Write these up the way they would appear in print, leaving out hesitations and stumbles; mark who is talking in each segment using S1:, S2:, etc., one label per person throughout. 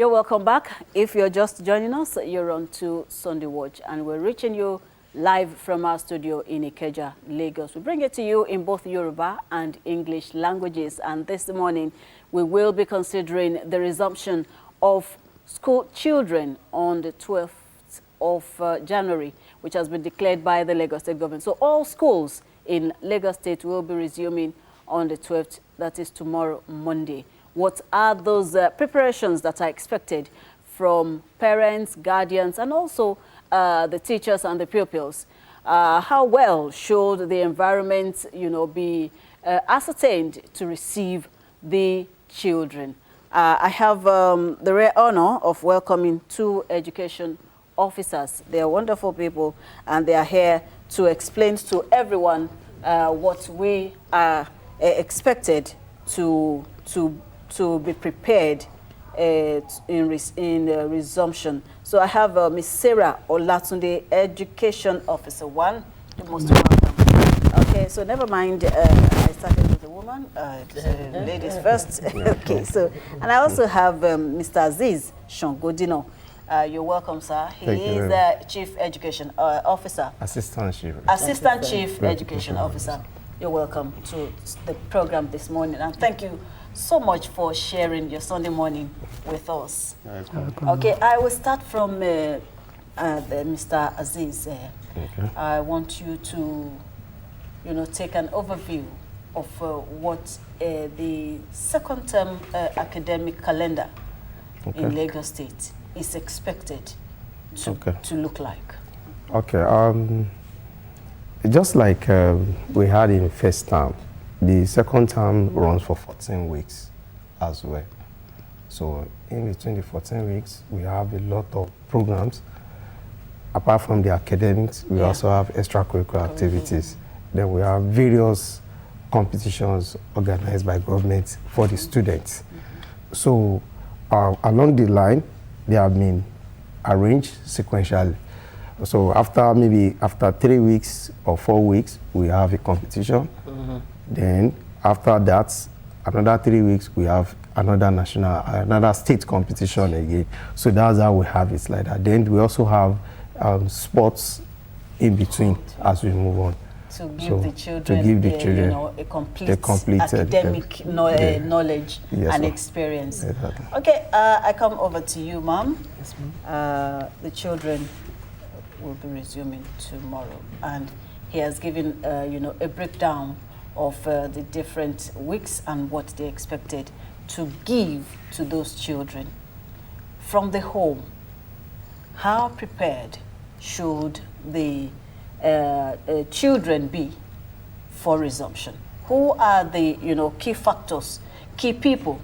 S1: You're welcome back. If you're just joining us, you're on to Sunday Watch, and we're reaching you live from our studio in Ikeja, Lagos. We bring it to you in both Yoruba and English languages, and this morning we will be considering the resumption of school children on the 12th of January, which has been declared by the Lagos State government. So all schools in Lagos State will be resuming on the 12th, that is tomorrow, Monday. What are those preparations that are expected from parents, guardians, and also the teachers and the pupils? How well should the environment, be ascertained to receive the children? I have the rare honor of welcoming two education officers. They are wonderful people, and they are here to explain to everyone what we are expected to be prepared in resumption. So I have Ms. Serah Olatunde, Education Officer 1. You're most welcome. Okay, so never mind, I started with a woman, ladies first. Okay, so, and I also have Mr. Aziz Shongodino. You're welcome, sir. He is the Chief Education Officer. Assistant Chief Education Officer. You're welcome to the program this morning, and thank you so much for sharing your Sunday morning with us. Okay, I will start from Mr. Aziz. Okay. I want you to, take an overview of what the second term academic calendar in Lagos State is expected to look like.
S2: Okay, just like we had in the first term, the second term runs for 14 weeks as well. So in between the 14 weeks, we have a lot of programs. Apart from the academics, we also have extracurricular activities. Then we have various competitions organized by government for the students. So along the line, they have been arranged sequentially. So after 3 weeks or 4 weeks, we have a competition. Then after that, another 3 weeks, we have another state competition again. So that's how we have it like that. Then we also have sports in between as we move on.
S1: To give the children, a complete academic knowledge and experience. Exactly. Okay, I come over to you, ma'am. Yes, ma'am. The children will be resuming tomorrow, and he has given, a breakdown of the different weeks and what they expected to give to those children. From the home, how prepared should the children be for resumption? Who are the key factors, key people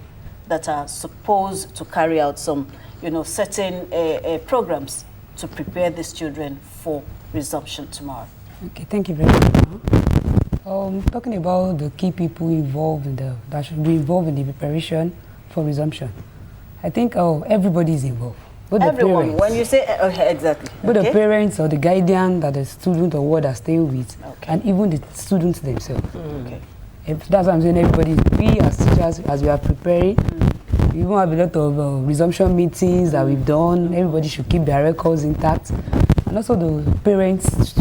S1: that are supposed to carry out some certain programs to prepare these children for resumption tomorrow?
S3: Okay, thank you very much. Talking about the key people involved that should be involved in the preparation for resumption, I think everybody is involved. Both
S1: everyone.
S3: The parents,
S1: when you say exactly,
S3: both the parents or the guardian that the student or what are staying with, and even the students themselves. Okay. If that's what I'm saying, everybody, we as teachers, as we are preparing, we even have a lot of resumption meetings that we've done. Everybody should keep their records intact, and also the parents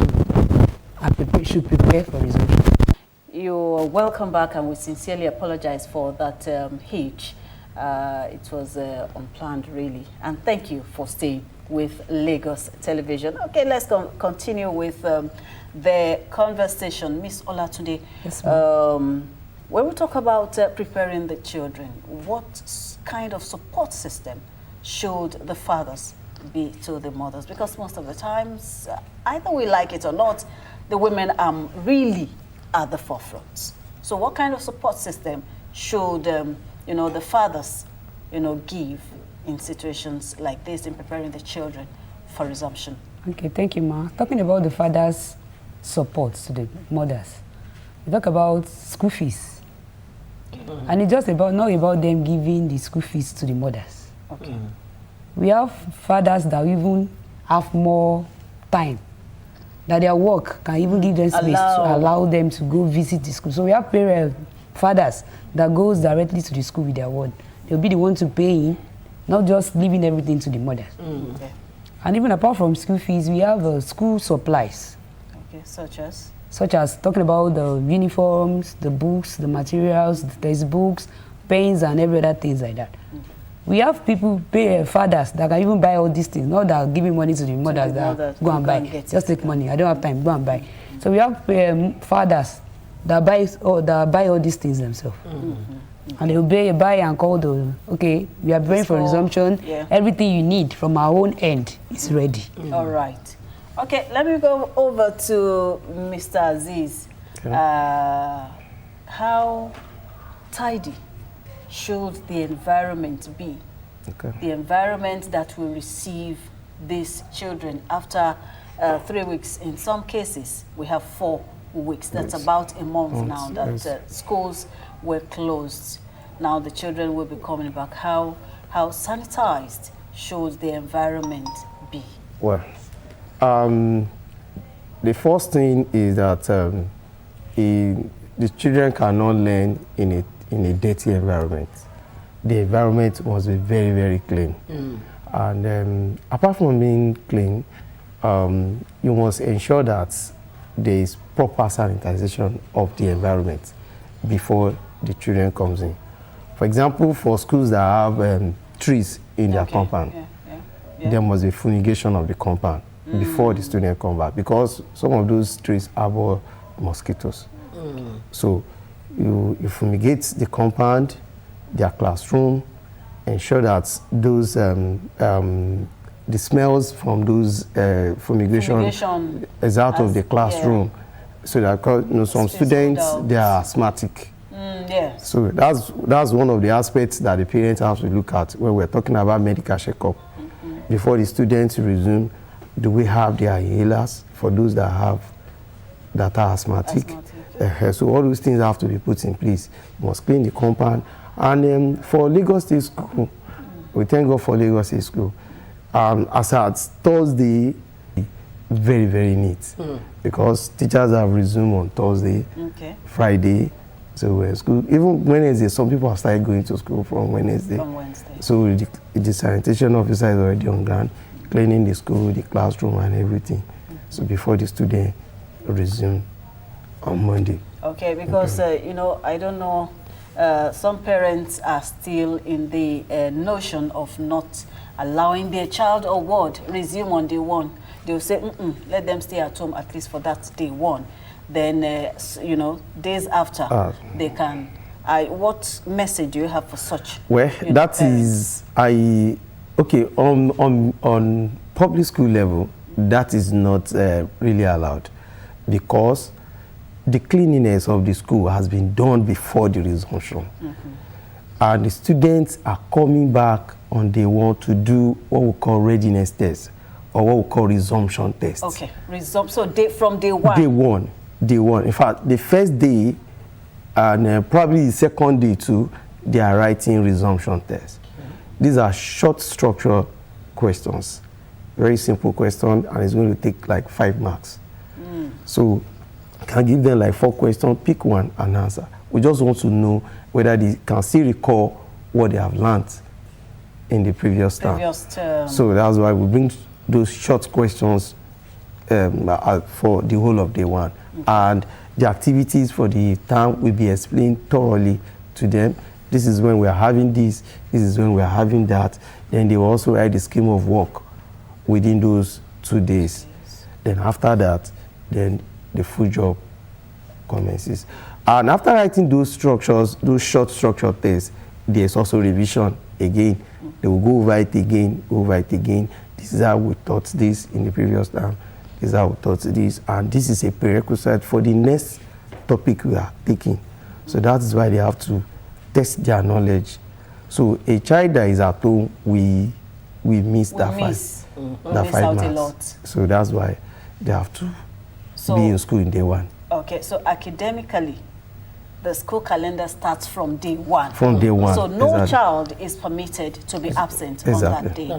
S3: should prepare for resumption.
S1: You're welcome back, and we sincerely apologize for that hitch. It was unplanned, really. And thank you for staying with Lagos Television. Okay, let's continue with the conversation. Miss Olatunde,
S3: yes, ma'am.
S1: When we talk about preparing the children, what kind of support system should the fathers be to the mothers? Because most of the times, either we like it or not, the women are really at the forefront. So what kind of support system should the fathers, give in situations like this in preparing the children for resumption?
S3: Okay, thank you, Ma. Talking about the fathers' support to the mothers, we talk about school fees. And it's just not about them giving the school fees to the mothers. Okay. We have fathers that even have more time, that their work can even give them space to allow them to go visit the school. So we have fathers that goes directly to the school with their word. They'll be the one to pay in not just leaving everything to the mothers.
S1: Okay.
S3: And even apart from school fees, we have school supplies.
S1: Okay, such as?
S3: Such as talking about the uniforms, the books, the materials, the textbooks, pens, and every other things like that. We have people, fathers, that can even buy all these things, not that giving money to the mothers that go and buy. Just take money. I don't have time. Go and buy. So we have fathers that buy all these things themselves. And they'll buy and call the, okay, we are praying for resumption. Yeah. Everything you need from our own end is ready.
S1: All right. Okay, let me go over to Mr. Aziz. Okay. How tidy should the environment be? Okay. The environment that will receive these children after 3 weeks. In some cases, we have 4 weeks. That's about a month now that schools were closed. Now the children will be coming back. How sanitized should the environment be?
S2: Well, the first thing is that the children cannot learn in a dirty environment. The environment must be very, very clean. And apart from being clean, you must ensure that there is proper sanitization of the environment before the children comes in. For example, for schools that have trees in their compound, there must be fumigation of the compound before the student come back, because some of those trees harbor mosquitoes. So you fumigate the compound, their classroom, ensure that those the smells from those fumigation is out of the classroom, so that some students they are asthmatic. So that's one of the aspects that the parents have to look at when we're talking about medical checkup. Before the students resume, do we have their inhalers for those that are asthmatic? So all those things have to be put in place. You must clean the compound. And for Lagos State School, we thank God for Lagos State School. As at Thursday, very, very neat, because teachers have resumed on Thursday, Friday. So we're school. Even Wednesday, some people have started going to school from Wednesday. So the sanitation officer is already on ground, cleaning the school, the classroom, and everything. So before the student resume on Monday.
S1: Okay, because you know, I don't know. Some parents are still in the notion of not allowing their child or ward resume on day 1. They'll say, let them stay at home at least for that day 1. Then, you know, days after, they can. What message do you have for such?
S2: Well, that is, okay, on public school level, that is not really allowed, because the cleanliness of the school has been done before the resumption. And the students are coming back on day 1 to do what we call readiness test, or what we call resumption test. Okay,
S1: so from day 1?
S2: Day one. In fact, the first day and probably the second day too, they are writing resumption tests. These are short structure questions, very simple question, and it's going to take like 5 marks. So I can give them like 4 questions, pick one and answer. We just want to know whether they can still recall what they have learned in the previous term. So that's why we bring those short questions for the whole of day 1. And the activities for the term will be explained thoroughly to them. This is when we are having this is when we are having that. Then they will also write the scheme of work within those 2 days. Then after that, then the full job commences. And after writing those structures, those short structure tests, there's also revision again. They will go over it again, This is how we taught this in the previous term. This is how we taught this. And this is a prerequisite for the next topic we are taking. So that is why they have to test their knowledge. So a child that is at home, we miss that 5 months. So that's why they have to be in school in day 1.
S1: Okay, so academically, the school calendar starts from day 1.
S2: From day 1.
S1: So no child is permitted to be absent on that day.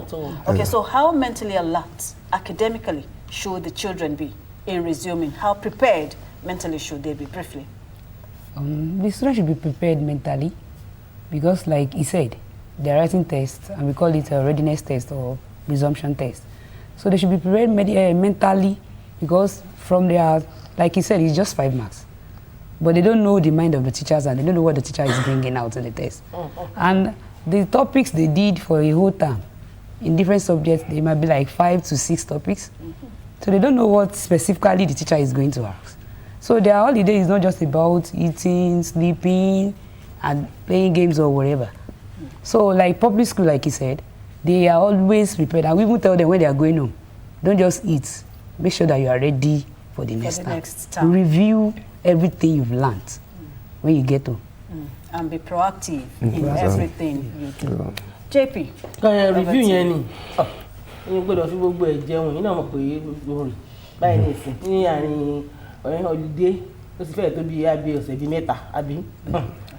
S1: Okay, so how mentally alert, academically, should the children be in resuming? How prepared mentally should they be, briefly?
S3: The students should be prepared mentally, because like he said, their writing test, and we call it a readiness test or resumption test. So they should be prepared mentally, because from their, like you said, it's just 5 marks. But they don't know the mind of the teachers, and they don't know what the teacher is bringing out in the test. And the topics they did for a whole term, in different subjects, they might be like 5 to 6 topics. So they don't know what specifically the teacher is going to ask. So their holiday is not just about eating, sleeping, and playing games or whatever. So like public school, like you said, they are always prepared. And we even tell them when they are going home, don't just eat. Make sure that you are ready for the next term. Review everything you've learned when you get home.
S1: And be proactive in everything you do. JP.
S4: Review yẹn ni. Yín gbọ́dọ̀ fi gbogbo ẹ̀ jẹun, yín náà mọ̀ pé gbogbo rẹ̀ báyìí ní ìsìn ní àárín holiday ó sì fẹ́ẹ̀ tó bí abẹ́ ọ̀sẹ̀ bíi 3 àbí.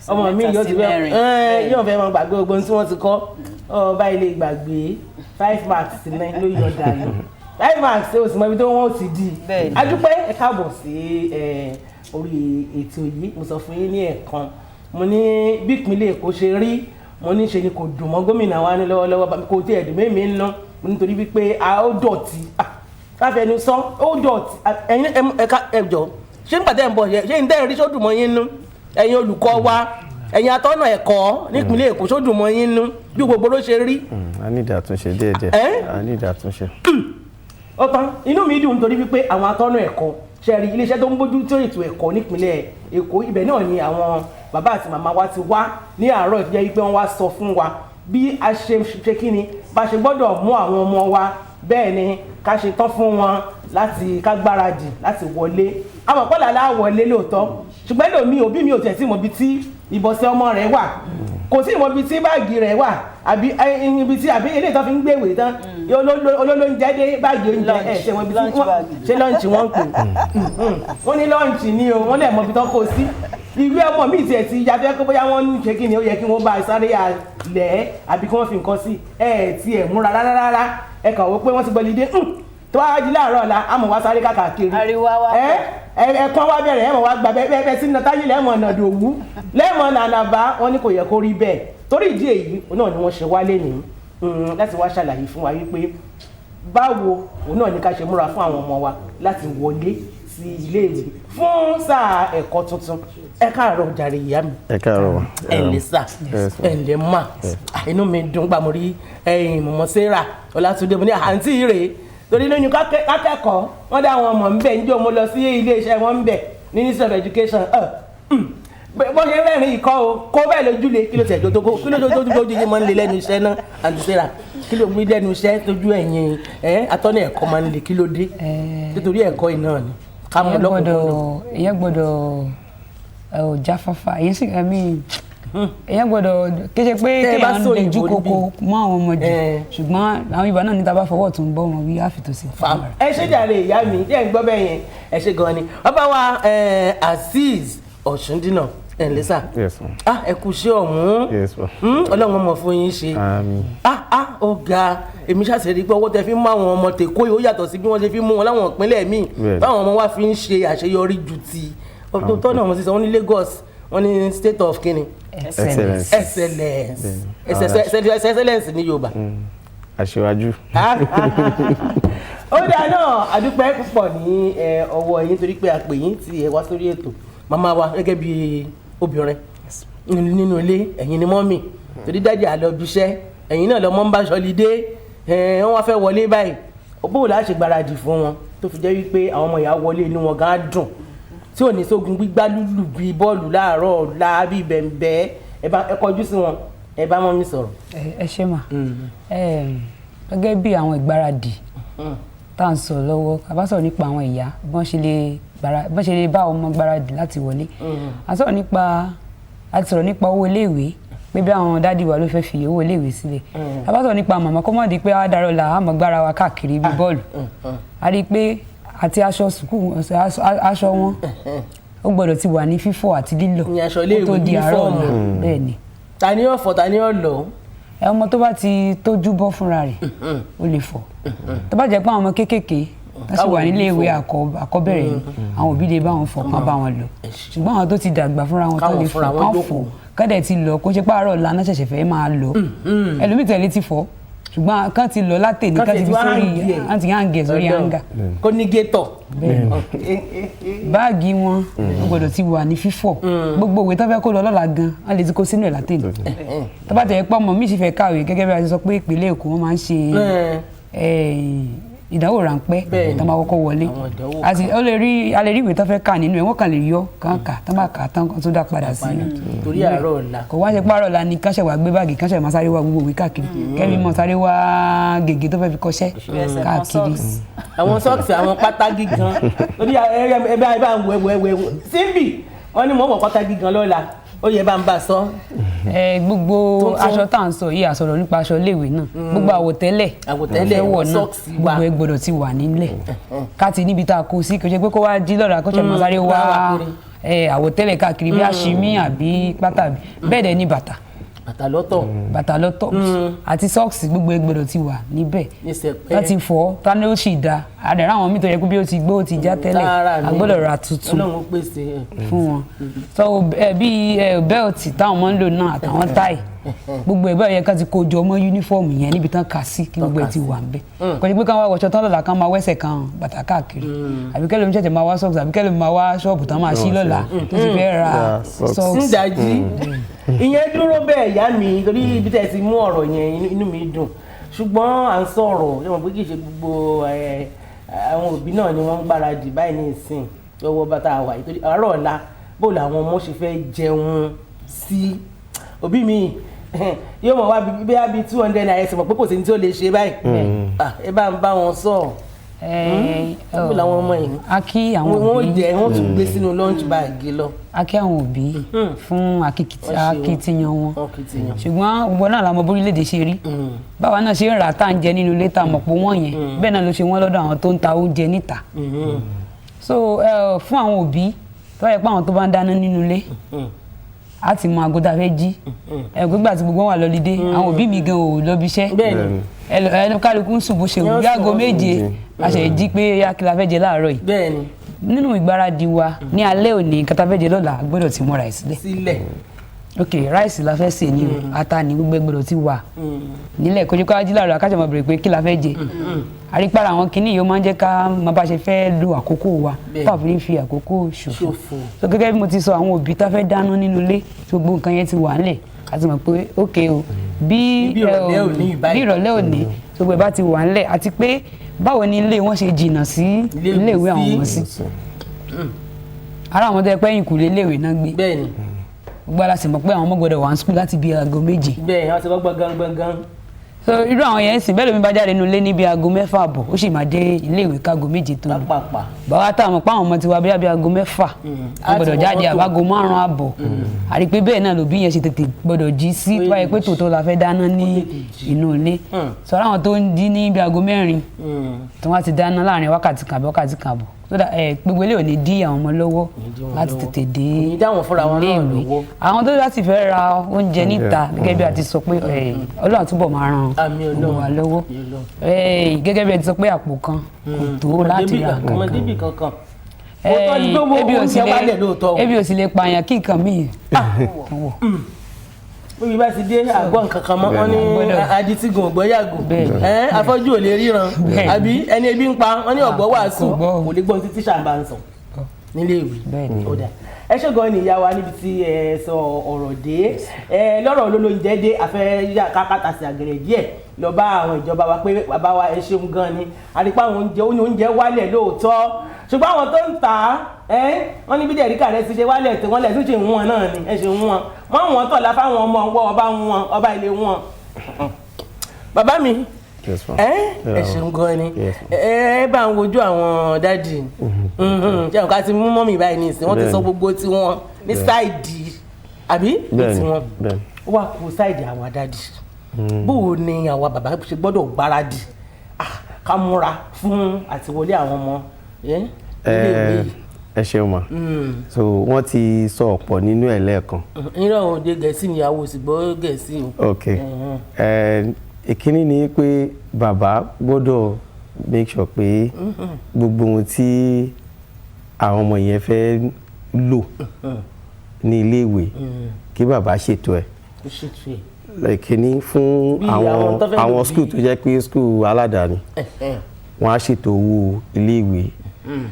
S4: Ọmọ mi yóò ti yóò fẹ́ máa gbàgbé gbogbo tí wọ́n ti kọ́ báyìí lè gbàgbé 5 marks náà ló yọ dànù. 5 marks ó sì mọ ibi tó wọ́n ti di. Adúpẹ́ ẹ káàbọ̀ sí orí ètò yìí, mo sọ fún yín ní ẹ̀ẹ̀kan. Mo ní bí ìpínlẹ̀ Èkó ṣe rí, mo ní ṣe ni kò dùn mọ́ gómìnà wa ní lọ́wọ́lọ́wọ́, kò tí ẹ̀dùn mẹ́mí ń ná nítorí wípé ó dọ̀tí káfẹ́nu sán ó dọ̀tí ẹ̀yin ẹ̀jọ̀ ṣé ń pàtẹ́ ń bọ̀ ṣé ń dẹ́rìn rí sódùn mọ́ yín nú ẹ̀yin olùkọ́ wa ẹ̀yin atọ́nà ẹ̀kọ́ nípínlẹ̀ Èkó sódùn mọ́ yín nú bí gbogbo ló ṣe rí.
S2: a ní ìdàtúnṣe díẹ̀díẹ̀ a ní ìdàtúnṣe.
S4: ó tán inú mi dùn nítorí wípé àwọn atọ́nà ẹ̀kọ́ ṣe rí iléeṣẹ́ tó ń bójú tó ètò ẹ̀kọ́ nípínlẹ̀ Èkó ibẹ̀ náà ni àwọn bàbá àti màmá wa ti wá ní àárọ̀ ìjẹ́ wípé wọ́n wá sọ fún wa bí a ṣe kí ni bá ṣe gbọ́dọ̀ mú àwọn ọmọ wa bẹ́ẹ̀ ni ká ṣe tán fún wọn láti ká gbáradì láti wọlé àmọ́ pọ́lá lá wọlé lóòótọ́ ṣùgbọ́n lómi òbí mi ò tẹ̀ sí mọ̀ bí tí ìbọ̀sẹ̀ ọmọ rẹ̀ wà kò sí mọ̀ bí tí báàgì rẹ̀ wà àbí ibi tí àbí ilé ìtọ́ fi ń gbéwèé tán olólóúnjẹ dé báàgì oúnjẹ ẹ̀ ṣe wọn bí tí ṣe lọ́ǹchì wọn pè wọ́n ní lọ́ǹchì ni o wọ́n lẹ̀ mọ̀ bí tán kó sí ìwé ọmọ mi tiẹ̀ ti yàtọ̀ pé bóyá wọ́n ń ṣe kí ni ó yẹ kí wọ́n bá sáré lẹ̀ àbí kí wọ́n fi nǹkan sí ti ẹ̀ múra rárá ẹ kàn wó pé wọ́n ti gbọ́ lídé tó wá di láàárọ̀ ọ̀la àmọ̀ wá sáré káàkiri ẹ̀ẹ̀kan wá bẹ̀rẹ̀ ẹ̀mọ̀ wá gba bẹ́ẹ̀ sí nàtáyé lẹ́mọ̀ ọ̀nà dòwú lẹ́mọ̀ nànàbá wọn ní kò yẹ kó rí bẹ́ẹ̀ torí ìdí èyí náà ni wọ́n ṣe wálé ní láti wá ṣàlàyé fún wa wípé báwo òun náà ní ká ṣe múra fún àwọn ọmọ wa láti wọlé sí iléèwé fún sáà ẹ̀kọ́ tuntun. Ẹ káàárọ̀ jàre ìyá mi.
S2: Ẹ káàárọ̀.
S4: Ẹ ǹlẹ́ sà, ẹ ǹlẹ́ mà. Inú mi dùn gbà mo rí Mọ̀mọ́ Serah Olatunde mo ní àǹtí rèé torí lóyún kákẹ́kọ̀ọ́ wọ́n dá àwọn ọmọ ń bẹ̀ níjọ́ mo lọ sí ilé-iṣẹ́ wọn ń bẹ̀ ní Ministry of Education. Bó ṣe rẹ́rìn ìkọ́ o kó bẹ́ẹ̀ lójúle kí ló tẹ̀ jójókó kí ló jójókó yìí máa ń le lẹ́nu iṣẹ́ náà àǹtí Serah kí ló gbé lẹ́nu iṣẹ́ tójú ẹ̀yìn atọ́nà ẹ̀kọ́ máa ń le kí ló dé nítorí ẹ̀kọ́ yìí náà ni ká mú lọ́kùnkúndùn.
S3: Ìyẹn gbọ́dọ̀ jáfáfá èyí sì èyàn gbọ́dọ̀ kéṣe pé kéèyàn ń dojú koko mọ́ àwọn ọmọ jù ṣùgbọ́n àwọn ibà náà ní tá bá fọwọ́ tún bọ́ wọn wí àfitò sí.
S4: ẹ ṣe jàre ìyá mi jẹ́ ń gbọ́ bẹ́ẹ̀ yẹn ẹ ṣe gan ni ọba wa Azeez Ọ̀ṣúndínà ẹ̀ ń lẹ́sà ẹ kú iṣẹ́ ọ̀hún ọlọ́run mọ̀ fún yín ṣe ó ga èmi ṣàṣírí pé owó tẹ fi ń mú àwọn ọmọ tèkó yìí ó yàtọ̀ sí bí wọ́n ṣe fi ń mú wọn láwọn ìpínlẹ̀ míì báwọn ọmọ wa fi ń ṣe àṣeyọrí ju ti ọ̀tọ̀ náà wọ́n ti sọ wọ́n ní Lagos wọ́n ní state of kini excellence ní Yorùbá
S2: aṣíwájú.
S4: ó dáa náà àdúpẹ́ púpọ̀ ní ọwọ́ yín torí pé a pè yín tí ẹ wá sórí ètò màmá wa gẹ́gẹ́ bí obìnrin nínú ilé ẹ̀yin ni mọ́mì torí dájú àlọ́ ibiṣẹ́ ẹ̀yin náà lọ́mọ́ ń bá ṣọlídé wọ́n wá fẹ́ wọlé báyìí bóò láà ṣe gbáradì fún wọn tó fi jẹ́ wípé àwọn ọmọ ìyá wọlé inú wọn gan dùn tí ò ní sógun gbígbá lùlù bíi bọ́ọ̀lù láàárọ̀ ọ̀la bíi bẹ̀m̀bẹ́ ẹ kọjú sí wọn ẹ bá wọn mi sọ̀rọ̀.
S3: ẹ ṣe mà gẹ́gẹ́ bí àwọn ìgbáradì tá à ń sọ lọ́wọ́ a bá sọ̀rọ̀ nípa àwọn ìyá bọ́n ṣe lè bá ọmọ gbáradì láti wọlé a sọ̀rọ̀ nípa owó iléèwé pé bí àwọn dádì wa ló fẹ́ fi owó iléèwé sílẹ̀ a bá sọ̀rọ̀ nípa màmá kó mọ̀ di pé àdàrọ̀ là á mọ̀ gbára wa káàkiri bí bọ́ọ̀lù a rí i pé àti aṣọ sùkúù aṣọ wọn ó gbọ́dọ̀ ti wà ní fífọ̀ àti lílọ̀ kó tó di àárọ̀ ọ̀la bẹ́ẹ̀ ni.
S4: ta ni ó fọ̀ ta ni ó lọ̀.
S3: ọmọ tó bá ti tójú bọ́ fúnra rẹ̀ ó lè fọ̀ tó bá jẹ́ pé àwọn ọmọ kéékèèké wọ́n sì wà nílé ìwé àkọ́bẹ̀rẹ̀ ni àwọn òbí lè bá wọn fọ̀ kán bá wọn lò ṣùgbọ́n àwọn tó ti dàgbà fúnra wọn tó lè fọ̀ kán fọ̀ kọ́dẹ̀ ti lọ kó ṣe pààrọ̀ lánàá ṣẹ̀ṣẹ̀ fẹ́ máa lọ ẹlòmíì tẹ̀lé ti fọ́ ṣùgbọ́n kán ti lọ látẹ̀ní kán ti fi sórí àǹtí hàǹgẹ̀ sórí hàǹgà.
S4: kó ní gétọ̀.
S3: báàgì wọn gbọ́dọ̀ ti wà ní fífọ̀ gbogbo ìwé tó fẹ́ kó lọ lọ́la gan wọ́n lè ti kó sínú ẹ̀ látẹ̀ní. tó bá tẹ̀ pọ́ mọ́ mi sì fẹ́ kàwé gẹ́gẹ́ bí a ti sọ pé ìpínlẹ̀ Èkó wọ́n máa ń ṣe ìdánwò ráńpẹ́ tó máa kọ́kọ́ wọlé a lè rí ìwé tó fẹ́ kà nínú ẹ̀ wọ́n kàn lè yọ kàn kà tó máa kà tán tó dá padà sí i.
S4: torí àárọ̀ ọ̀la.
S3: kò wá ṣe pààrọ̀ la ni kánṣẹ́ wàá gbé báàgì kánṣẹ́ máa sáré wá gbogbo òwe káàkiri kẹ́mi mọ̀ sáré wá gègé tó fẹ́ fi kọ́ṣẹ́ káàkiri.
S4: àwọn sọ́ọ̀sì àwọn pátá gígan torí ẹ bá ń wẹ̀wẹ̀wẹ̀ síbì wọ́n ní mò ń wọ̀ pátá gígan lọ́la ó yẹ bá ń bá a sọ.
S3: gbogbo aṣọ tá à ń sọ yìí àsọ̀rọ̀ nípa aṣọ iléèwé náà gbogbo àwọ̀tẹ́lẹ̀ wọ̀ náà gbogbo ẹ gbọ́dọ̀ ti wà nílẹ̀ káàtì níbi tá a kó sí kò ṣe pé kó wá jí lọ́dà kó ṣe máa sáré wá àwọ̀tẹ́lẹ̀ káàkiri bí àṣìmí àbí pátá bẹ́ẹ̀ dẹ̀ ní bàtà lọ́tọ̀ àti sọ́ọ̀sì gbogbo ẹ gbọ́dọ̀ ti wà níbẹ̀ láti fọ́ tani ó sì da àdẹ̀rẹ̀ àwọn míì tó yẹ kó bí ó ti gbó ó ti já tẹ́lẹ̀ a gbọ́dọ̀ ra tuntun fún wọn so bí bẹ́ẹ̀tì táwọn máa ń lò náà àtàwọn táì gbogbo ẹ̀ báyìí ká ti kó jọ mọ́ yúnífọ́ọ̀mù yẹn níbi tán kà sí kí gbogbo ẹ̀ ti wà ń bẹ̀ kò ní pé káwọn wọṣọ tán lọ́la kan máa wẹ́sẹ̀ kan bàtà káàkiri àbí kẹ́lẹ́ mi ṣẹ̀ṣẹ̀ máa wá sọ́ọ̀sì àbí kẹ́lẹ́ mi máa wá ṣọ́ọ̀bù tán máa ṣí lọ́la tó ti fẹ́ ra sọ́ọ̀sì.
S4: nídàájí ìyẹn dúró bẹ́ẹ̀ ìyá mi torí ibi tẹ́ ti mú ọ̀rọ̀ yẹn inú mi dùn ṣùgbọ́n à ń sọ̀rọ̀ yẹ́n mọ̀ pé kì í ṣe gbogbo àwọn òbí náà ni wọ́n ń gbáradì báyìí ní ìsìn lọ́wọ́ bàtà àwà yìí torí àárọ̀ ọ̀la bó làwọn ọmọ ṣe fẹ́ jẹun sí òbí mi yóò mọ̀ wá bí i 200 naira ẹ̀sìn mọ̀ pé kò sí ní tí ó lè ṣe báyìí ẹ bá ń bá wọn sọ bó làwọn ọmọ yìí
S3: a kí àwọn òbí
S4: wọ́n jẹ wọ́n tún gbé sínú lunch bag lọ.
S3: a kí àwọn òbí fún akitiyan wọn ṣùgbọ́n gbogbo náà làwọn orílẹ̀-èdè ṣe rí báwa náà ṣe ń rà tá à ń jẹ nínú ilé tá a mọ̀ pé wọ́n yẹn bẹ́ẹ̀ náà ló ṣe wọ́n lọ́dọ̀ àwọn tó ń ta oúnjẹ níta so fún àwọn òbí tó yẹ pé àwọn tó bá ń dáná nínú ilé a ti mọ àgọ́dá fẹ́ jí gbígbà tí gbogbo wà lọ́lídé àwọn òbí mi gan ò lọ bí iṣẹ́ ẹnu kálukú ń sùn bó ṣe wù yàgò méje a ṣe jí pé kí la fẹ́ jẹ láàárọ̀ yìí nínú ìgbáradì wa ní alẹ́ òní nǹkan tá fẹ́ jẹ lọ́la gbọ́dọ̀ ti múra ẹ̀ sílẹ̀ ok ráìsì la fẹ́ sè ní o ata ní gbogbo gbọ́dọ̀ ti wà nílẹ̀ kojú ká jí láàárọ̀ akájọ máa bèrè pé kí la fẹ́ jẹ àrípàrà àwọn kinní yìí ó máa ń jẹ́ ká máa bá ṣe fẹ́ lo àkókò wa táàbí fi àkókò ṣòfò so gẹ́gẹ́ bí mo ti sọ àwọn òbí tá fẹ́ dáná nínú ilé gbogbo nǹkan yẹn ti wà nílẹ̀ a ti mọ̀ pé ok o bí ìrọ̀lẹ́ òní gbogbo ẹ̀ bá ti wà nílẹ̀ àti pé báwo ni ilé wọn ṣe jìnnà sí ilé ìwé àwọn ọmọ sí ara àwọn tó yẹ pé ẹ̀yìn kù lé ilé ìwé náà gbé gbogbo ara sì mọ̀ pé àwọn ọmọ gbọ́dọ̀ wà ní skul láti bí aago méje.
S4: bẹ́ẹ̀ wọ́n ti gbọ́ gbọ̀ngàn.
S3: so irú àwọn yẹn sì bẹ́ẹ̀ lómi bá jáde nínú ilé ní bí aago 6 àbọ̀ ó sì máa dé ilé ìwé káago 7 tó lù. bàbá táwọn mọ̀ pé àwọn ọmọ ti wá bí aago 6 wọ́n gbọ́dọ̀ jáde àbágo 5 àbọ̀ àrí pé bẹ́ẹ̀ náà lòbí yẹn ṣe tètè gbọ́dọ̀ jí sí tó báyìí pé tòótọ́ la fẹ́ dáná ní inú ilé. sọ̀rọ̀ àwọn tó ń jí ní bí aago 4 tí wọ́n ti dáná láàrin wákàtí kan àbọ̀ gbogbo ilé ò ní dí àwọn ọmọ lọ́wọ́ láti tètè dé ilé ìwé àwọn tó láti fẹ́ ra oúnjẹ níta gẹ́gẹ́ bí a ti sọ pé Ọlọ́run túbọ̀ máa ran gbogbo wa lọ́wọ́ gẹ́gẹ́ bí a ti sọ pé àpò kan kò tó láti ra kankan ebi ò sì lè pààyàn kí nǹkan míì wọ̀
S4: bíbí bá ti dé àgọ́ nǹkan kan mọ́ wọn ní aditigun ògbọ́ yàgò afọ́jú ò lè ríran àbí ẹni ebi ń pa wọn ní ọ̀gbọ́ wàásù kò lè gbọ́n títí ṣàǹbá ń sọ nílé ìwé ọ̀dà ẹ ṣé gan ni ìyá wa níbi tí ẹ sọ ọ̀rọ̀ dé lọ́rọ̀ olólóúnjẹ dé afẹ́ yà kákàtà sí àgẹ̀rẹ̀ díẹ̀ lọ bá àwọn ìjọba wa pé bàbá wa ẹ ṣeun gan ni àdìpá àwọn oúnjẹ wálẹ̀ lóòótọ́ ṣùgbọ́n àwọn tó ń tà á wọ́n ní bí dẹ̀ríkà rẹ̀ ti ṣe wálẹ̀ tí wọ́n lẹ̀ tún ṣe ń wọn náà ni ẹ ṣe ń wọn wọ́n tọ̀lá fáwọn ọmọ ọwọ́ ọba ilé wọn. bàbá mi ẹ ṣeun gan ni ẹ bá ń wojú àwọn dádì ṣé àwọn ká ti mú mọ́mì báyìí ní ìsìn wọ́n ti sọ gbogbo tí wọ́n ní sáìdì àbí tí wọ́n ó wà kú sáìdì àwọn dádì bó o ní àwa bàbá ṣe gbọ́dọ̀ gbáradì ká múra fún àtiwọlé àwọn ọmọ ilé ìwé yìí.
S2: ẹ ṣeun ma so wọ́n ti sọ ọ̀pọ̀ nínú ẹ̀ lẹ́ẹ̀kan.
S4: irọ́ àwọn òde gẹ̀ẹ́sì ni àwọn òsì gbọ́ gẹ̀ẹ́sì o.
S2: ok ìkíní ni pé bàbá gbọ́dọ̀ make sure pé gbogbo ohun tí àwọn ọmọ yẹn fẹ́ lò ní ilé ìwé kí bàbá ṣètò ẹ̀ lẹ́kìnní fún àwọn skul tó jẹ́ pé skul aládàáni wọ́n á ṣètò owó ilé ìwé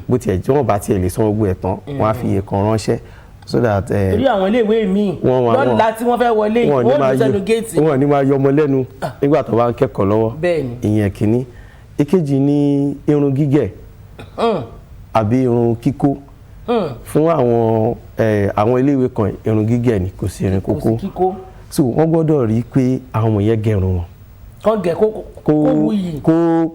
S2: bó tiẹ̀ tí wọ́n bá tiẹ̀ lè san gbogbo ẹ̀ tán wọ́n á fi iye kan ránṣẹ́ so that
S4: torí àwọn ilé ìwé míì lọ́la tí wọ́n fẹ́ wọlé wọ́n ní sẹ́nu géètì
S2: wọ́n ní máa yọ ọmọ lẹ́nu nígbà tó bá ń kẹ́kọ̀ọ́ lọ́wọ́ ìyẹn kìíní èkejì ní irun gígẹ̀ àbí irun kíkó fún àwọn ilé ìwé kan irun gígẹ̀ ni kò sí irun kókó so wọ́n gbọ́dọ̀ rí pé àwọn ọmọ yẹn gẹrun wọn
S4: kọ́ gẹ̀ kó wuyì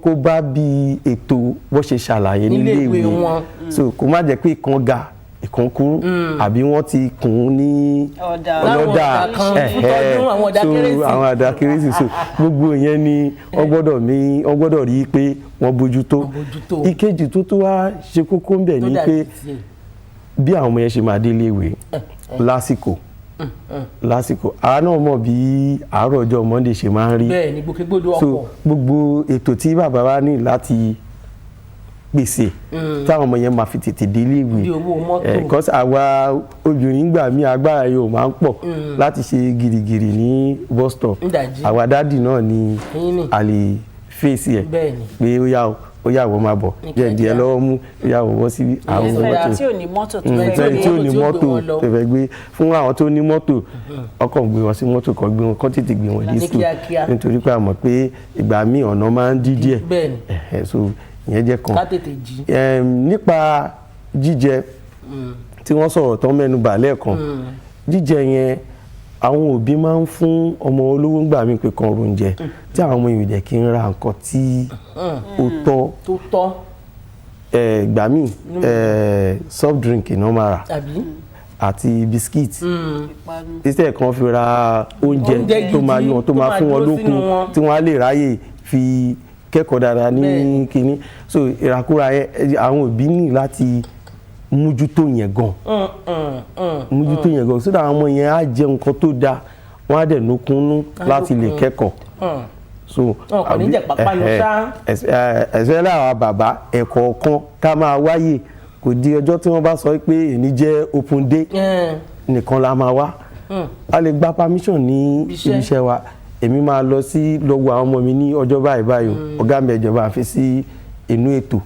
S2: kó bá bí ètò bó ṣe ṣàlàyé nílé ìwé wọn so kó má jẹ́ pé ìkan ga ìkan kúrú àbí wọ́n ti kùn ní ọlọ́dà àwọn àdá kérésì so gbogbo yẹn ni wọ́n gbọ́dọ̀ rí pé wọ́n bójútó ìkejì tó wá ṣe kókó ń bẹ̀ ni pé bí àwọn ọmọ yẹn ṣe máa dé ilé ìwé lásìkò àwa náà mọ̀ bí àárọ̀ ọjọ́ Monday ṣe máa ń rí
S4: bẹ́ẹ̀ ni gbòkègbodò ọkọ̀
S2: so gbogbo ètò tí bàbá wa ní láti pèsè táwọn ọmọ yẹn máa fi tètè dé ilé ìwé because àwa obìnrin gbà mí agbára yóò máa ń pọ̀ láti ṣe gìrìgìrì ní bus stop àwa dádì náà ni a lè fèsì ẹ̀ pé ó yà wọ́n máa bọ̀ jẹ́ díẹ̀ lọ́wọ́ mú ó yà wọ́n síbi àwọn
S1: mọ́tò tí ò ní mọ́tò
S2: tó fẹ́ gbé fún àwọn tó ní mọ́tò ọkọ̀ gbé wọn sí mọ́tò kan gbé wọn kọ́ tètè gbé wọn dé school nítorí pé a mọ̀ pé ìgbà míì ọ̀nà máa ń dí díẹ̀ so ìyẹn jẹ́ kan nípa jíjẹ tí wọ́n sọ̀rọ̀ tán mẹ́nu bà lẹ́ẹ̀kan jíjẹ yẹn àwọn òbí máa ń fún ọmọ olówó ń gbà mí pé kan oúnjẹ tí àwọn ọmọ ìrìnjẹ kí ń ra nǹkan tí ó tọ́ gbà mí soft drink náà máa rà àti biscuit títẹ̀ kan fi ra oúnjẹ tó máa fún wọn lókun tí wọ́n á lè ráyè fi kẹ́kọ̀ọ́ dáadáa ní kínní so ìràkúra yẹn àwọn òbí ní láti mójútó yẹn gan so that àwọn ọmọ yẹn á jẹ nǹkan tó dáa wọ́n á dẹ̀ nókúnnú láti lè kẹ́kọ̀ọ́ so ẹ̀sẹ̀ láwa bàbá ẹ̀kọ́ kan ká máa wáyè kò di ọjọ́ tí wọ́n bá sọ pé èní jẹ́ open day nìkan la máa wá a lè gba permission ní ibiṣẹ́ wa èmi máa lọ wo àwọn ọmọ mi ní ọjọ́ báyìí ọ̀gá mi ìjọba àfi sí inú ètò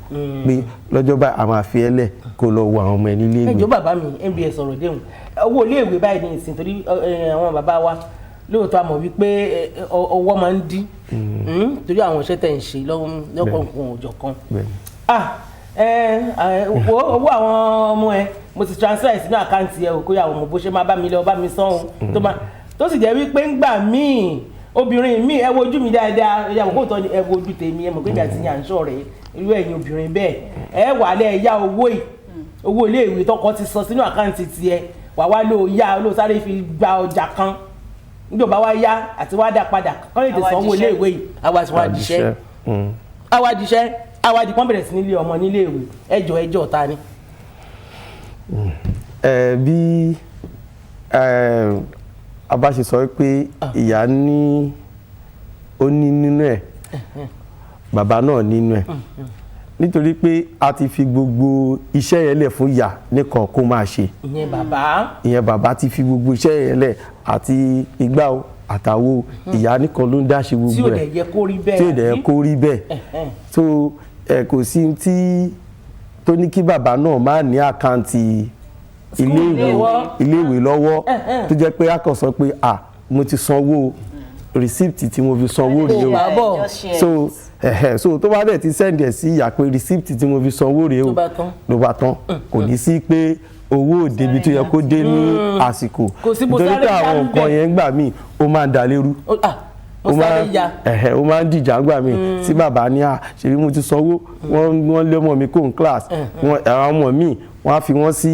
S2: pé lọ́jọ́ báyìí a máa fi ẹlẹ̀ kó lọ wo àwọn ọmọ ẹ nílé ìwé.
S4: ẹjọ́ bàbá mi MBS ọ̀rọ̀ déhùn owó ilé ìwé báyìí ní ìsìn torí àwọn bàbá wa lóòótọ́ a mọ̀ wípé ọwọ́ máa ń dí torí àwọn iṣẹ́ tẹ̀ ń ṣe lọ́kọ̀ọ̀kan òjọ̀ kan. owó àwọn ọmọ ẹ mo ti transfer sínú àkáǹtì ẹ kó yà wọ́n bó ṣe máa bá mi lọ bá mi sán tó sì jẹ́ wípé ń gbà míì obìnrin mi ẹ wojú mi dáadáa ẹ̀yà àkókò tó ní ẹ wojú tèmi ẹ mọ̀ pé ìgbà tí yàn ń ṣọ̀ rẹ̀ irú ẹ̀yin obìnrin bẹ́ẹ̀ ẹ wà lẹ́ ya owó ilé ìwé tọkọ ti sọ sínú àkáǹtì tiẹ̀ wà ló yá ló sáré fi gba ọjà kan níjọba wá yá àti wá dá padà kọ́ lè tẹ̀sán owó ilé ìwé yìí àwa di pọ́n bẹ̀rẹ̀ sí nílé ọmọ nílé ìwé ẹjọ́ ta ni.
S2: bí a bá ṣe sọ pé ìyá ó ní nínú ẹ̀ bàbá náà nínú ẹ̀ nítorí pé a ti fi gbogbo iṣẹ́ yẹn lẹ̀ fún ìyá nìkan kó máa ṣe ìyẹn bàbá ti fi gbogbo iṣẹ́ yẹn lẹ̀ àti igbá o àtàwo ìyá nìkan ló ń dá ṣe gbogbo ẹ̀ tí ò dẹ̀ kó rí bẹ́ẹ̀ so kò sí tó ní kí bàbá náà má ní àkáǹtì iléèwé lọ́wọ́ tó jẹ́ pé a kàn sọ pé mo ti sanwó receipt tí mo fi sanwó rèé o so tó bá dẹ̀ ti send ẹ̀ sí ìyá pé receipt tí mo fi sanwó rèé o ló bá tán kò ní sí pé owó òdebi tó yẹ kó dé ní àsìkò nítorí pé àwọn nǹkan yẹn gbà míì ó máa ń da lérú ó máa ń dìjà gbà mí tí bàbá ní ṣèbí mo ti sanwó wọ́n lé ọmọ mi kó n class àwọn ọmọ mi wọ́n á fi wọ́n sí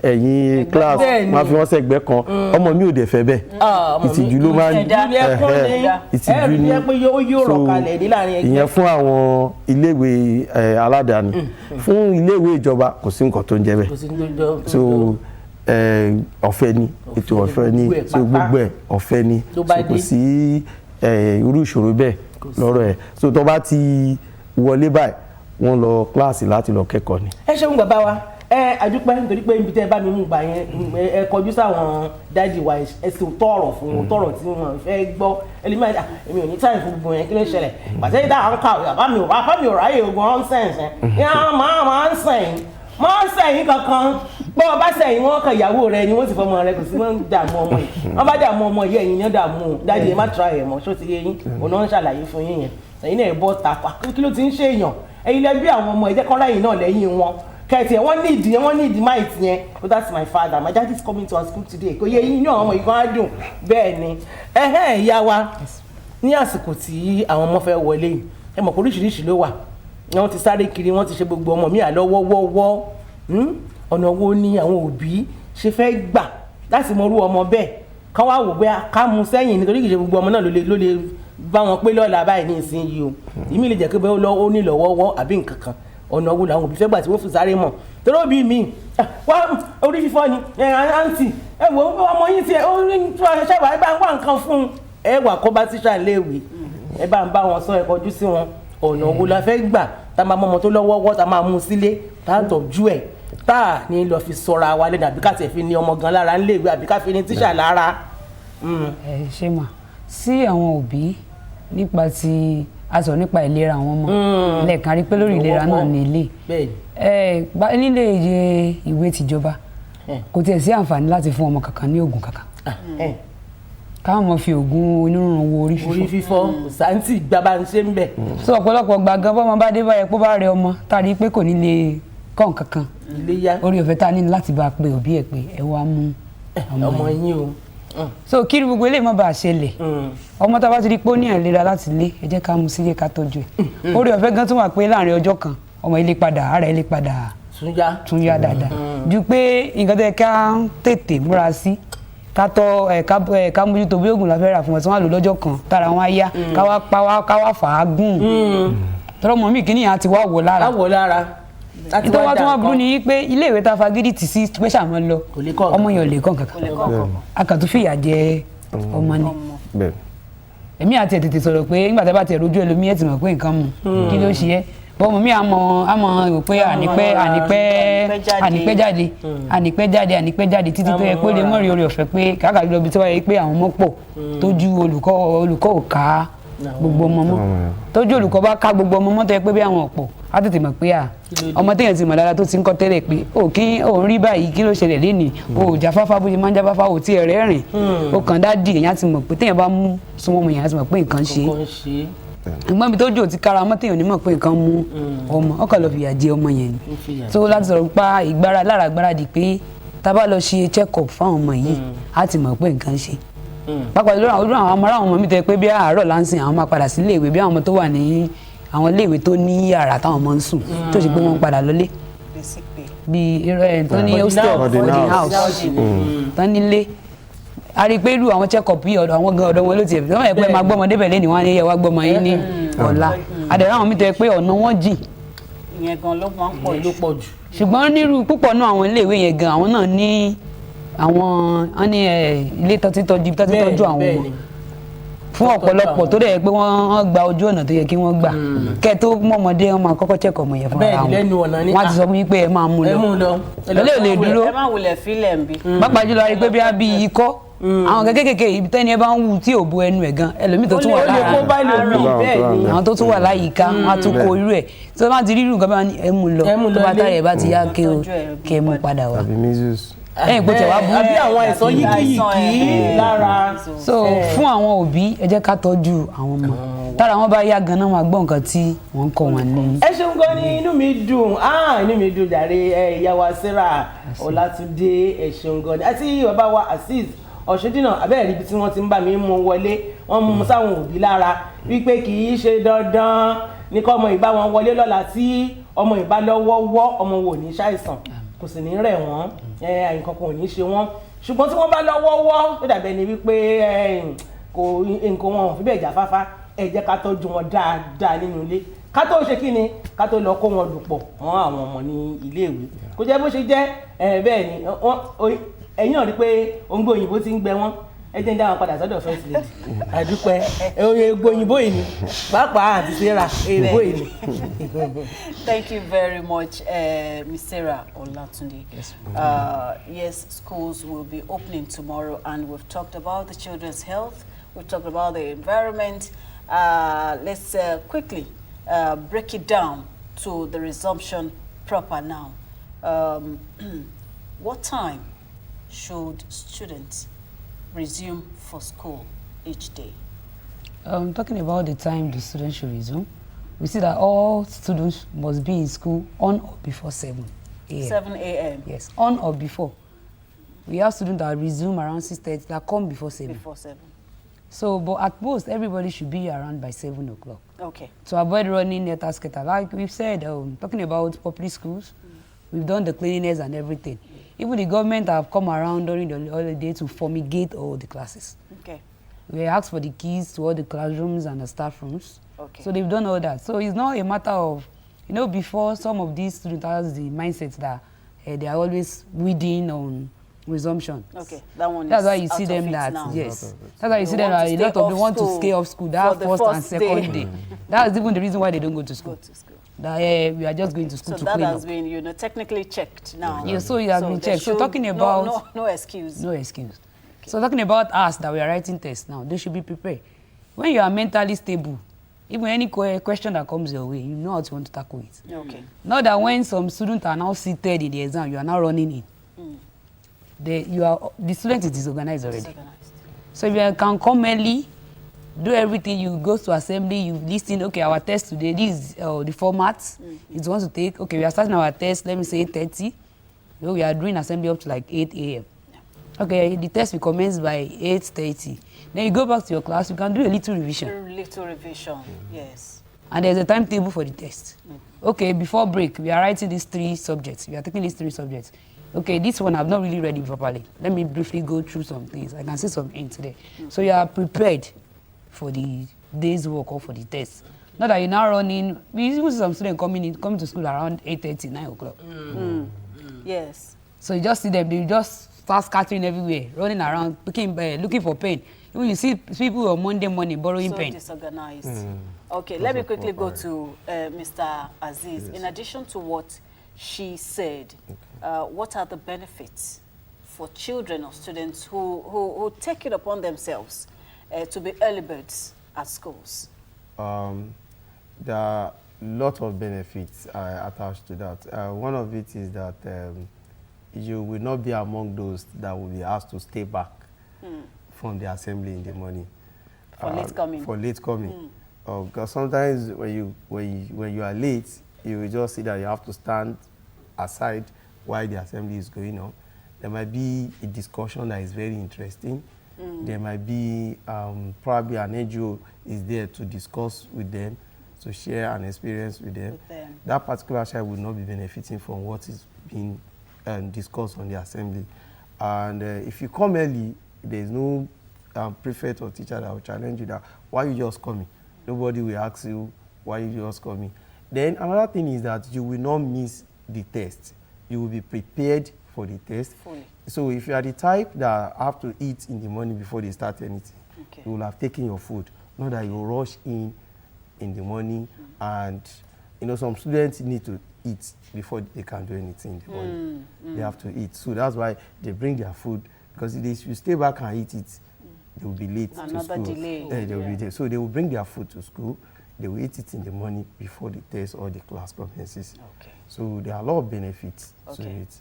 S2: ẹ̀yìn class wọ́n á fi wọ́n sẹ́gbẹ́ kan ọmọ mi ò dẹ̀ fẹ́ bẹ́ẹ̀ ìtìjú ló máa ń ìtìjú ní so ìyẹn fún àwọn iléèwé aládàáni fún iléèwé ìjọba kò sí nǹkan tó ń jẹ́ bẹ́ẹ̀ so ọ̀fẹ́ ni ètò ọ̀fẹ́ ni so gbogbo ẹ̀ ọ̀fẹ́ ni so kò sí irú ìṣòro bẹ́ẹ̀ lọ́rọ̀ ẹ̀ so tó bá ti wọlé báyìí wọ́n lọ kíláàsì láti lọ kẹ́kọ̀ọ́ ni.
S4: ẹ ṣeun bàbá wa àdúpẹ́ nítorí pé ibi tẹ́ ẹ bá mi mú gbà yẹn ẹ kọjú sáwọn dáàdì wa ẹ sì tọrọ fún wọn tọrọ tí wọn fẹ́ gbọ́ ẹlẹ́mìí àti èmi ò ní táyì fún gbogbo yẹn kí ló ṣẹlẹ̀ pàṣẹ ìdá àwọn kà bàbá mi ò ráyè ogun nonsense yẹn máa ń sẹ̀yìn kankan bọ́ ọ bá sẹ̀yìn wọn kan ìyàwó rẹ ni wọ́n sì fọmọ rẹ kò sí wọ́n ń dààmú ọmọ yìí wọ́n bá dààmú ọmọ yìí ẹ̀yin ní dààmú dáàdì ẹ má tra ẹ̀ mọ́ ṣó ti yé yín òun náà ń ṣàlàyé fún yín yẹn ẹ̀yin náà ẹ̀ bọ́ ta kí ló ti ń ṣèyàn ẹ̀yin lẹ bí àwọn ọmọ ẹ̀jẹ̀ kọ́ra yìí náà lẹ́yìn wọn kẹtì ẹ̀ wọ́n need might yẹn but that's my father my dad is coming to our school today kò yẹ yín ní àwọn ọmọ ìgbọ́n á dùn bẹ́ẹ̀ ni ìyá wa ní àsìkò tí àwọn ọmọ fẹ́ wọlé yìí ẹ mọ̀ pé oríṣiríṣi ló wà wọ́n ti sáré kiri wọ́n ti ṣe gbogbo ọmọ mi àlọ́wọ́wọ́wọ́ ọ̀nà wo ni àwọn òbí ṣe fẹ́ gbà láti mọ orú ọmọ bẹ́ẹ̀ ká wá wò pé ká mú sẹ́yìn nítorí kìí ṣe gbogbo ọmọ náà ló lè bá wọn pé lọ́la báyìí ní ìsinyìí o ìmí lè jẹ́ pé ó ní lọ́wọ́wọ́ àbí nǹkan kan ọ̀nà wo làwọn òbí fẹ́ gbà tí wọ́n fi sáré mọ̀ torí òbí mi wá orí fífọ́ ni àǹtí ẹ wò ó ọmọ yín tiẹ̀ ó ní tí wọ́n ṣẹ̀ṣẹ̀ wà ẹ bá ń wá nǹkan fún un ẹ wà kó bá tíṣà léèwé ẹ bá ń bá wọn sọ ẹ kọjú sí wọn ọ̀nà wo la fẹ́ gbà tá a máa mọ ọmọ tó lọ́wọ́wọ́ tá a máa mú sílé tá a tọ́jú ẹ̀ tá a ní lọ fi sọra wa lẹ́nu àbí ká tiẹ̀ fi ní ọmọ gan lára ńléèwé àbí ká fi ní tíṣà lára.
S3: ẹ ṣe mà sí àwọn òbí nípa ti a sọ nípa ìlera àwọn ọmọ lẹ́ẹ̀kan rí pé lórí ìlera náà ní ilé nílé ìwé tìjọba kò tiẹ̀ sí àǹfààní láti fún ọmọ kankan ní oògùn kankan káwọn ọmọ fi oògùn onírúurú wo orí
S4: fífọ́ sáǹtì gbàgbà ń ṣe ń bẹ̀.
S3: so ọ̀pọ̀lọpọ̀ gbàgán bọ́mọ bá dé báyẹn kó bá rẹ ọmọ tá a rí i pé kò ní lè kọ́ nǹkan kan orí ọ̀fẹ́ tá a ní láti bá a pe òbí ẹ̀ pé ẹ wá mú
S4: ọmọ yín o.
S3: so kí gbogbo eléyìí má bàa ṣẹlẹ̀ ọmọ tá a bá ti rí pé ó ní àìlera láti lé ẹ jẹ́ ká mú sílé ká tọ́jú ẹ̀ orí ọ̀fẹ́ gan tún wà pé láàrin ọjọ́ kan ọmọ ilé padà ara ilé padà tún yá dáadáa ju pé nǹkan tó yẹ ká tètè múra sí ká tọ́ ká mójútó bí oògùn la fẹ́ rà fún wọn tí wọ́n á lò lọ́jọ́ kan tára wọn á yá ká wá fà á gùn tọ́lọ́mọ mi kìíní yẹn ti wá wò lára ìtọ́ wa tí wọ́n burú ni pé iléèwé tá a fagídí tì sí special mọ́ lọ ọmọ yẹn ò lè kọ́ kankan a kàn tún fìyà jẹ ọmọ ni èmi àti ẹ̀ tètè sọ̀rọ̀ pé nígbà tí a bá ti rojú ẹlòmíì ẹ̀ ti mọ̀ pé nǹkan mu kí ló ṣe é bọ́mọ mi àmọ́ rò pé ànípẹ́ jáde títí tó yẹ pé lè mọ̀ rí orí ọ̀fẹ́ pé káàkiri lọ bí tí wọ́n yẹ pé àwọn ọmọ pọ̀ tójú olùkọ́ ò ká gbogbo ọmọ mọ́ tójú olùkọ́ bá ká gbogbo ọmọ mọ́ tó yẹ pé bí àwọn ọ̀pọ̀ á tètè mọ̀ pé ọmọ téèyàn ti mọ̀ dáadáa tó ti ń kọ́ tẹ́lẹ̀ pé ò ń rí báyìí kí ló ṣẹlẹ̀ lénìí ò jáfáfá bó ṣe máa ń jáfáfá ò tí ẹ̀ rẹ́rìn ó kàn dá dì èèyàn ti mọ̀ pé téèyàn bá mú súnmọ́ ọmọ èèyàn ti mọ̀ pé nǹkan ṣe ìgbọ́n mi tó jò ti kára ọmọ téèyàn ní mọ̀ pé nǹkan mú ọmọ ọkàn lọ fìyà jẹ ọmọ yẹn ni tó láti sọ̀rọ̀ pa lára gbáradì pé tá a bá lọ ṣe check up fáwọn ọmọ yìí á ti mọ̀ pé nǹkan ṣe pápá lórí àwọn ọmọ mi tẹ́ pé bí àárọ̀ láǹsìn àwọn máa padà sí iléèwé bí àwọn ọmọ tó wà ní àwọn iléèwé tó ní yàrá táwọn ọmọ ń sùn tó ṣe pé wọ́n padà lọlé bí tó ní hostel boarding house tán nílé a rí i pé irú àwọn check up yìí àwọn gan ọ̀dọ̀ wọn ló ti ẹ̀ wọ́n yẹ pé máa gbọ́mọ débẹ̀ lẹ́nu wọn á ní yẹ wá gbọ́mọ yín ní ọ̀la àdẹ̀rẹ̀ àwọn mi tẹ́ pé ọ̀nà wọn jìn
S1: ìyẹn gan ló máa ń pọ̀ jù
S3: ṣùgbọ́n nírú púpọ̀ náà àwọn iléèwé yẹn gan àwọn náà ní àwọn ilé tọ́jú àwọn ọmọ fún ọ̀pọ̀lọpọ̀ tó dẹ̀ pé wọ́n gba ojú ọ̀nà tó yẹ kí wọ́n gbà kẹ́ tó mọ́mọdé wọn máa kọ́kọ́ check ọmọ yẹn fúnra wọn wọ́n á ti sọ fún yín pé ẹ máa mú lọ ẹ lè dúró
S1: ẹ má wulẹ̀ fílẹ̀ ń bí.
S3: pápá jùlọ a rí pé bí ikọ́ àwọn kékèké ibi tẹ́ni ẹ bá ń wù tí ò bo ẹnu ẹ̀ gan ẹlòmíì tó tún wà lára àwọn tó tún wà láyìíká wọn á tún kó irú ẹ̀ tí wọ́n bá ti rí irú nǹkan bá ní ẹ mú lọ tó bá tàrí ẹ̀ bá ti yá kẹ́ mú padà wá ẹ̀yìn pé tẹ̀wá burú
S4: àbí àwọn àìsàn yíkíyíkí lára.
S3: so fún àwọn òbí ẹ jẹ́ ká tọ́jú àwọn ọmọ tára wọn bá yá ganan wọn gbọ́ nǹkan tí wọ́n ń kọ́ wọn ní.
S4: ẹ ṣeun gan ni inú mi dùn jàre ìyá wa Serah Olatunde ẹ ṣeun gan ni àti bàbá wa Azeez Ọ̀ṣúndínà abẹ́rẹ́ ibi tí wọ́n ti ń bá mi mú wọlé wọ́n mú sáwọn òbí lára wípé kì í ṣe dandan ní kọ́ ọmọ ìbá wọn wọlé lọ́la tí ọmọ ìbá lọ́wọ́wọ́ ọmọ wò ní ṣàìsàn kò sì ní rẹ̀ wọ́n àyìnkan kò ní ṣe wọ́n ṣùgbọ́n tí wọ́n bá lọ́wọ́wọ́ ó dàbẹ̀ ni wípé nǹkan wọn ò fi bẹ́ẹ̀ jáfáfá ẹ jẹ́ ká tọ́jú wọn dáadáa nínú ilé ká tó ṣe kí ni ká tó lọ kó wọn dùpọ̀ mọ́ àwọn ọmọ ní iléèwé kó jẹ́ bó ṣe jẹ́ bẹ́ẹ̀ ni ẹ̀yìn rí pé òǹgbẹ òyìnbó ti ń gbẹ wọ́n ẹ jẹ́ ń dá wọn padà sọ́dọ̀ first lady àdúpẹ́ òyìnbó yìí ni pàápàá àti Serah òyìnbó yìí ni.
S1: Thank you very much, Ms. Serah Olatunde.
S2: Yes.
S1: Yes, schools will be opening tomorrow, and we've talked about the children's health. We've talked about the environment. Let's quickly break it down to the resumption proper now. What time should students resume for school each day?
S3: Talking about the time the students should resume, we see that all students must be in school on or before 7 a.m.
S1: 7 a.m.
S3: Yes, on or before. We have students that resume around 6:30 that come before 7.
S1: Before 7.
S3: So, but at most, everybody should be around by 7 o'clock.
S1: Okay.
S3: To avoid running scatter. Like we've said, talking about public schools, we've done the cleanliness and everything. Even the government have come around during the holiday to fumigate all the classes.
S1: Okay.
S3: We asked for the keys to all the classrooms and the staff rooms.
S1: Okay.
S3: So they've done all that. So it's not a matter of, before some of these students have the mindset that they are always waiting on resumption.
S1: Okay, that one.
S3: That's
S1: is
S3: why you see
S1: out
S3: them
S1: of it
S3: that
S1: now.
S3: yes. That's why you see them
S1: want
S3: that
S1: to
S3: a lot
S1: stay
S3: of them want to
S1: off
S3: stay off school that
S1: for the
S3: first and
S1: first
S3: second
S1: day.
S3: day. That's even the reason why they don't go to school.
S1: Go to school.
S3: That we are just going to school
S1: So
S3: to
S1: that
S3: clean
S1: has
S3: up.
S1: been, technically checked now.
S3: Yeah, so it has been
S1: there
S3: checked. So
S1: should-
S3: talking about
S1: no excuse.
S3: no excuse. So talking about us that we are writing tests now, they should be prepared. When you are mentally stable, even any question that comes your way, you know how to want to tackle it.
S1: Okay.
S3: Not that when some students are now seated in the exam, you are now running in. The student is disorganized already.
S1: Disorganized.
S3: So if you can come early, do everything, you go to assembly, you listen, okay, our test today, this is the format it wants to take. Okay, we are starting our test, let me say 8:30. We are doing assembly up to like 8 a.m. Okay, the test will commence by 8:30. Then you go back to your class, you can do a little revision.
S1: A little revision, yes.
S3: And there's a timetable for the test. Okay, before break, we are writing these 3 subjects. We are taking these 3 subjects. Okay, this one I've not really read it properly. Let me briefly go through some things. I can see some hints today. So you are prepared for the day's work or for the test. Not that you're now running. We even see some students coming to school around 8:30, 9 o'clock.
S1: Yes.
S3: So you just see them, they just start scattering everywhere, running around, looking for pen. Even you see people on Monday morning borrowing
S1: So
S3: pen.
S1: disorganized. Okay, let me quickly go to Mr. Aziz.
S2: Yes.
S1: In addition to what she said, what are the benefits for children or students who take it upon themselves to be early birds at schools?
S2: There are a lot of benefits attached to that. One of it is that you will not be among those that will be asked to stay back from the assembly in the morning.
S1: For late coming.
S2: For late coming. Because sometimes when you are late, you will just see that you have to stand aside while the assembly is going on. There might be a discussion that is very interesting. There might be probably an NGO is there to discuss with them, to share an experience with them. That particular child will not be benefiting from what is being discussed on the assembly. And if you come early, there is no prefect or teacher that will challenge you that, why you just coming? Nobody will ask you, why you just coming? Then another thing is that you will not miss the test. You will be prepared for the test.
S1: Fully.
S2: So if you are the type that have to eat in the morning before they start anything,
S1: Okay.
S2: you will have taken your food. Not that you rush in the morning, and some students need to eat before they can do anything in the morning. They have to eat. So that's why they bring their food, because if you stay back and eat it, they will be late to
S1: Another
S2: school.
S1: delay.
S2: They will be there. So they will bring their food to school. They will eat it in the morning before the test or the class commences.
S1: Okay.
S2: So there are a lot of benefits to
S1: Okay.
S2: it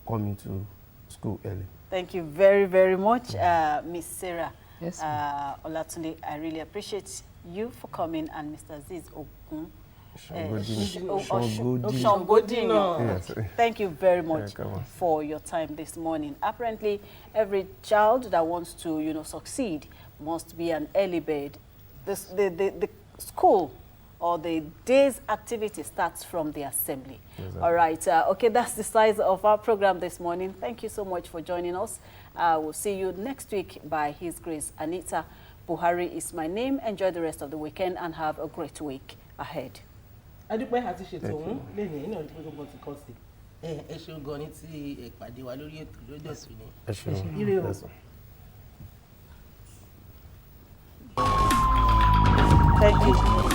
S2: coming to school early.
S1: Thank you very, very much, Ms. Serah
S3: Yes,
S1: Olatunde. I really appreciate you for coming, and Mr. Aziz Ogun.
S2: Shongodino. Yes.
S1: Thank you very much
S2: come on.
S1: for your time this morning. Apparently, every child that wants to, succeed must be an early bird. The school or the day's activity starts from the assembly.
S2: Exactly.
S1: All right. Okay, that's the size of our program this morning. Thank you so much for joining us. We'll see you next week by His Grace. Anita Buhari is my name. Enjoy the rest of the weekend and have a great week ahead.
S4: adúpẹ́ àti ṣètò òun lẹ́yìn ẹ̀yìn náà ní gbogbo ti kọ́ sí ẹ ṣeun gan ní tí ìpàdé wa lórí ètò lọ́jọ́ sí ni.
S2: Ẹ ṣeun.
S4: Ire o.
S2: Yes, sir.
S1: Thank you.